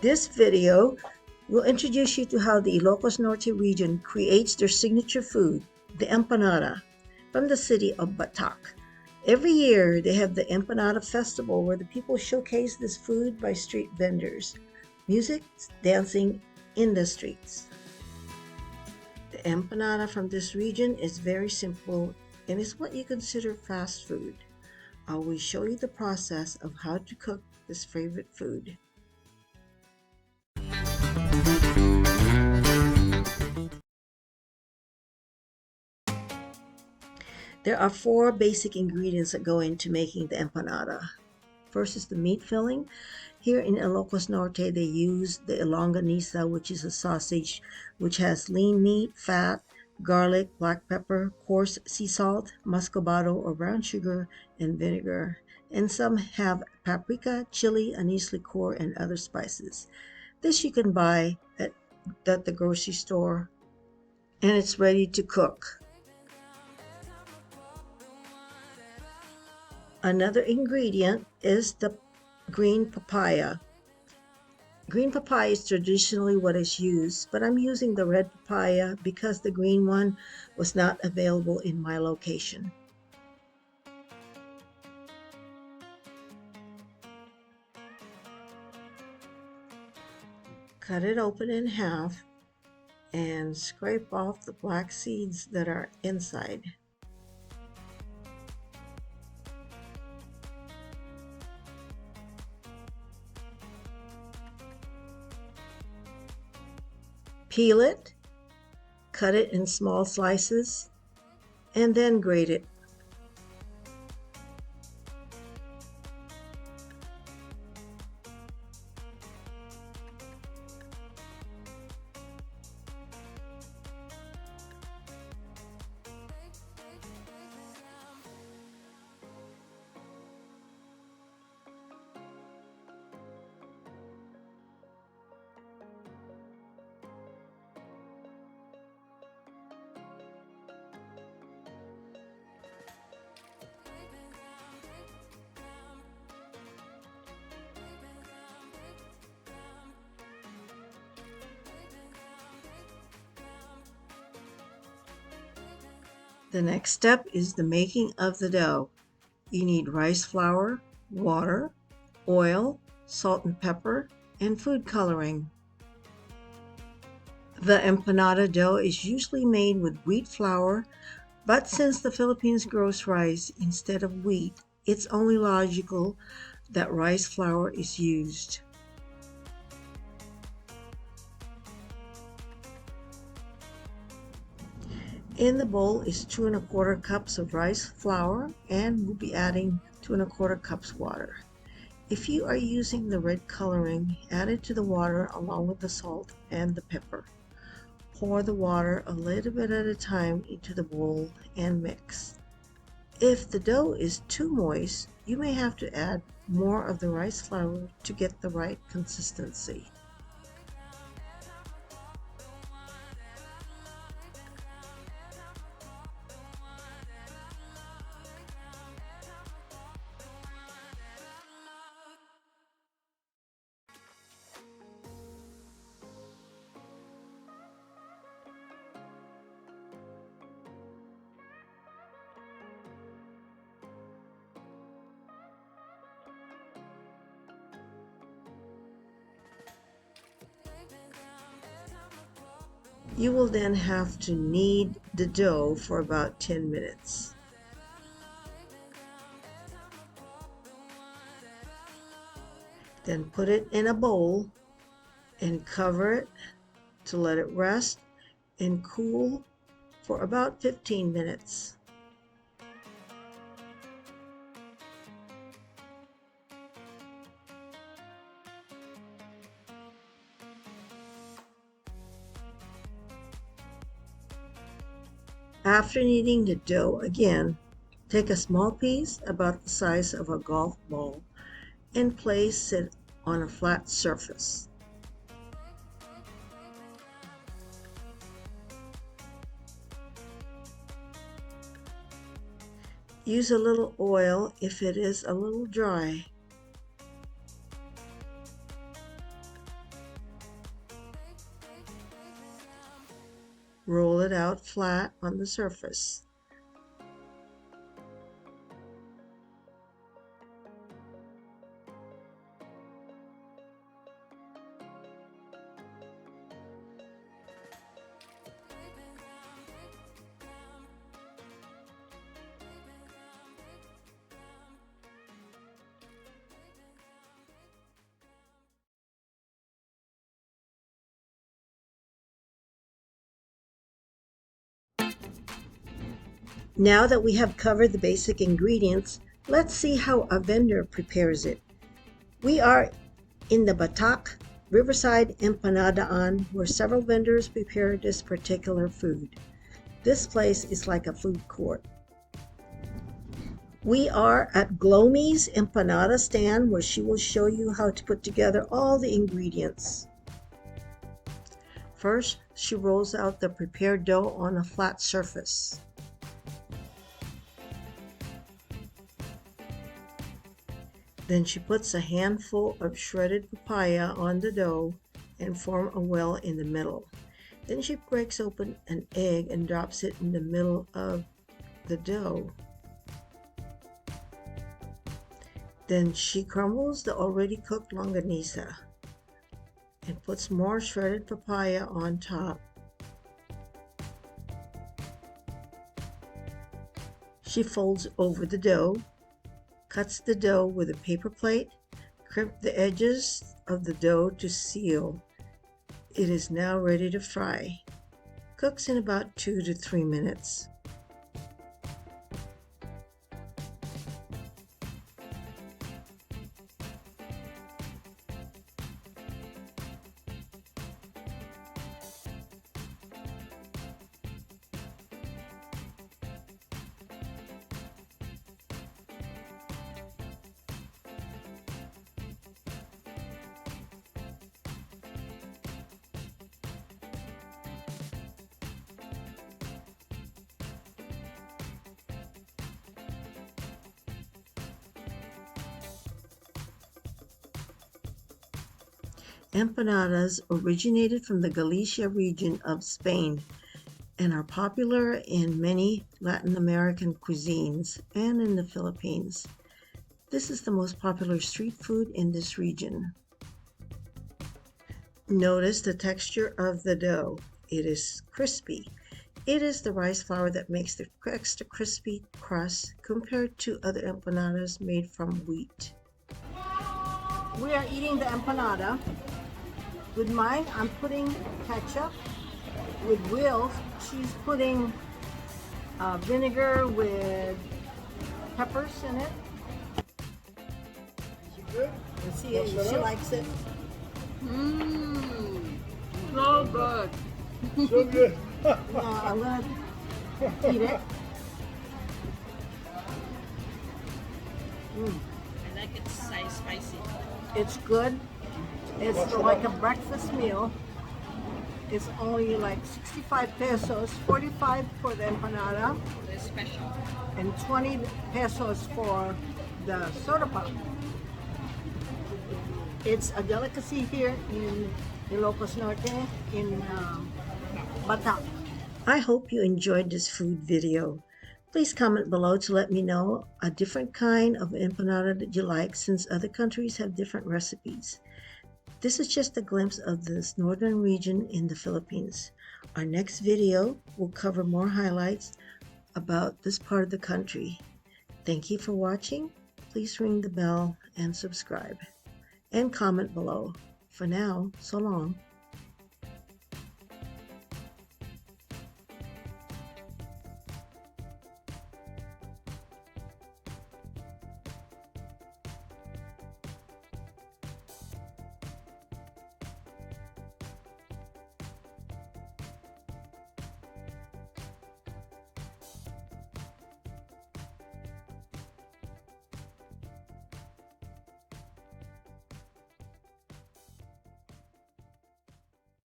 This video will introduce you to how the Ilocos Norte region creates their signature food, the empanada, from the city of Batac. Every year, they have the Empanada Festival where the people showcase this food by street vendors, music, dancing in the streets. The empanada from this region is very simple and is what you consider fast food. I will show you the process of how to cook this favorite food. There are four basic ingredients that go into making the empanada. First is the meat filling. Here in Ilocos Norte, they use the longanisa, which is a sausage which has lean meat, fat, garlic, black pepper, coarse sea salt, muscovado or brown sugar, and vinegar. And some have paprika, chili, anise liqueur, and other spices. This you can buy at the grocery store, and it's ready to cook. Another ingredient is the green papaya. Green papaya is traditionally what is used, but I'm using the red papaya because the green one was not available in my location. Cut it open in half and scrape off the black seeds that are inside. Peel it, cut it in small slices, and then grate it. The next step is the making of the dough. You need rice flour, water, oil, salt and pepper, and food coloring. The empanada dough is usually made with wheat flour, but since the Philippines grows rice instead of wheat, it's only logical that rice flour is used. In the bowl is 2¼ cups of rice flour, and we'll be adding 2¼ cups water. If you are using the red coloring, add it to the water along with the salt and the pepper. Pour the water a little bit at a time into the bowl and mix. If the dough is too moist, you may have to add more of the rice flour to get the right consistency. You will then have to knead the dough for about 10 minutes. Then put it in a bowl and cover it to let it rest and cool for about 15 minutes. After kneading the dough again, take a small piece about the size of a golf ball and place it on a flat surface. Use a little oil if it is a little dry. Roll it out flat on the surface. Now that we have covered the basic ingredients, let's see how a vendor prepares it. We are in the Batac Riverside Empanada where several vendors prepare this particular food. This place is like a food court. We are at Glomy's Empanada stand where she will show you how to put together all the ingredients. First, she rolls out the prepared dough on a flat surface. Then she puts a handful of shredded papaya on the dough and form a well in the middle. Then she breaks open an egg and drops it in the middle of the dough. Then she crumbles the already cooked longanisa and puts more shredded papaya on top. She folds over the dough, cuts the dough with a paper plate, crimp the edges of the dough to seal. It is now ready to fry. Cooks in about 2 to 3 minutes. Empanadas originated from the Galicia region of Spain and are popular in many Latin American cuisines and in the Philippines. This is the most popular street food in this region. Notice the texture of the dough. It is crispy. It is the rice flour that makes the extra crispy crust compared to other empanadas made from wheat. We are eating the empanada. With mine, I'm putting ketchup. With Will, she's putting vinegar with peppers in it. Is it good? Let's see if she likes it. So good. So good. I'm gonna eat it. I like it spicy. It's good. It's like a breakfast meal. It's only like 65 pesos, 45 for the empanada, It's special. and 20 pesos for the soda pop. It's a delicacy here in Ilocos Norte, in Batac. I hope you enjoyed this food video. Please comment below to let me know a different kind of empanada that you like, since other countries have different recipes. This is just a glimpse of this northern region in the Philippines. Our next video will cover more highlights about this part of the country. Thank you for watching. Please ring the bell and subscribe. And comment below. For now, so long.